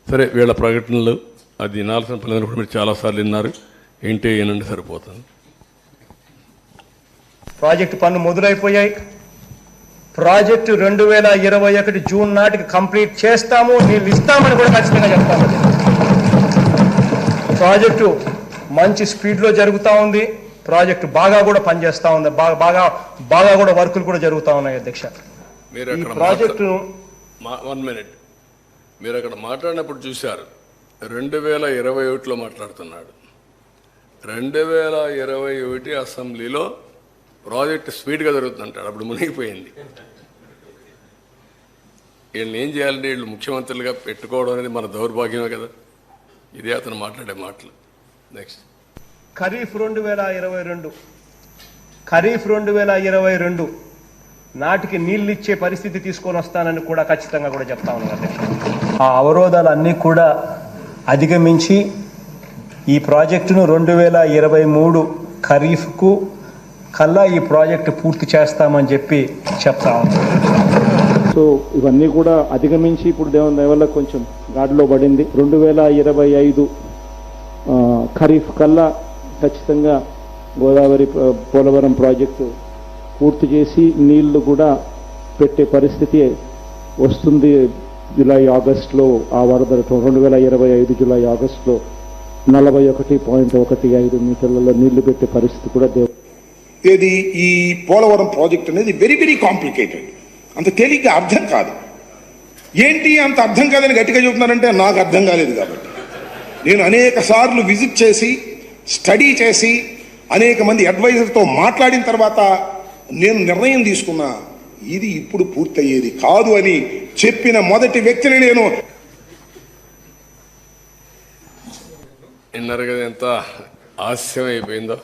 సరే వీళ్ళ ప్రకటనలు అది వినాల్సిన పనులు కూడా మీరు చాలాసార్లు విన్నారు. ఏంటి ఏనండి సరిపోతుంది. ప్రాజెక్టు పనులు మొదలైపోయాయి. ప్రాజెక్టు 2021 జూన్ నాటికి కంప్లీట్ చేస్తాము, నీళ్ళు ఇస్తామని కూడా ఖచ్చితంగా చెప్తాము. ప్రాజెక్టు మంచి స్పీడ్లో జరుగుతూ ఉంది. ప్రాజెక్టు బాగా కూడా పనిచేస్తూ ఉంది. బాగా కూడా వర్కులు కూడా జరుగుతూ ఉన్నాయి. అధ్యక్ష, ఈ ప్రాజెక్టు 1 minute మీరు అక్కడ మాట్లాడినప్పుడు చూశారు. 2021లో మాట్లాడుతున్నాడు. 2021 అసెంబ్లీలో ప్రాజెక్ట్ స్పీడ్గా జరుగుతుందంటాడు. అప్పుడు మునిగిపోయింది. వీళ్ళని ఏం చేయాలంటే వీళ్ళు ముఖ్యమంత్రులుగా పెట్టుకోవడం అనేది మన దౌర్భాగ్యమే కదా. ఇదే అతను మాట్లాడే మాటలు. నెక్స్ట్ ఖరీఫ్ 2022 నాటికి నీళ్ళు ఇచ్చే పరిస్థితి తీసుకొని వస్తానని కూడా ఖచ్చితంగా కూడా చెప్తా ఉన్నారు. ఆ అవరోధాలన్నీ కూడా అధిగమించి ఈ ప్రాజెక్టును 2023 ఖరీఫ్కు కల్లా ఈ ప్రాజెక్టు పూర్తి చేస్తామని చెప్పి చెప్తా ఉన్నాం. సో ఇవన్నీ కూడా అధిగమించి ఇప్పుడు దేవుని దయ వల్ల కొంచెం గాడిలో పడింది. 2025 ఖరీఫ్ కల్లా ఖచ్చితంగా గోదావరి పోలవరం ప్రాజెక్టు పూర్తి చేసి నీళ్లు కూడా పెట్టే పరిస్థితి వస్తుంది. జూలై ఆగస్టులో ఆ వరదలతో 2025 జూలై ఆగస్టులో 41.15 మీటర్లలో నీళ్లు పెట్టే పరిస్థితి కూడా ఏది ఈ పోలవరం ప్రాజెక్ట్ అనేది వెరీ వెరీ కాంప్లికేటెడ్. అంత తేలిగ్గా అర్థం కాదు. ఏంటి అంత అర్థం కాదని గట్టిగా చెబుతున్నారంటే నాకు అర్థం కాలేదు. కాబట్టి నేను అనేక సార్లు విజిట్ చేసి స్టడీ చేసి అనేక మంది అడ్వైజర్తో మాట్లాడిన తర్వాత నేను నిర్ణయం తీసుకున్నా, ఇది ఇప్పుడు పూర్తయ్యేది కాదు అని చెప్పిన మొదటి వ్యక్తిని నేను. విన్నారు కదా ఎంత ఆలస్యం అయిపోయిందో.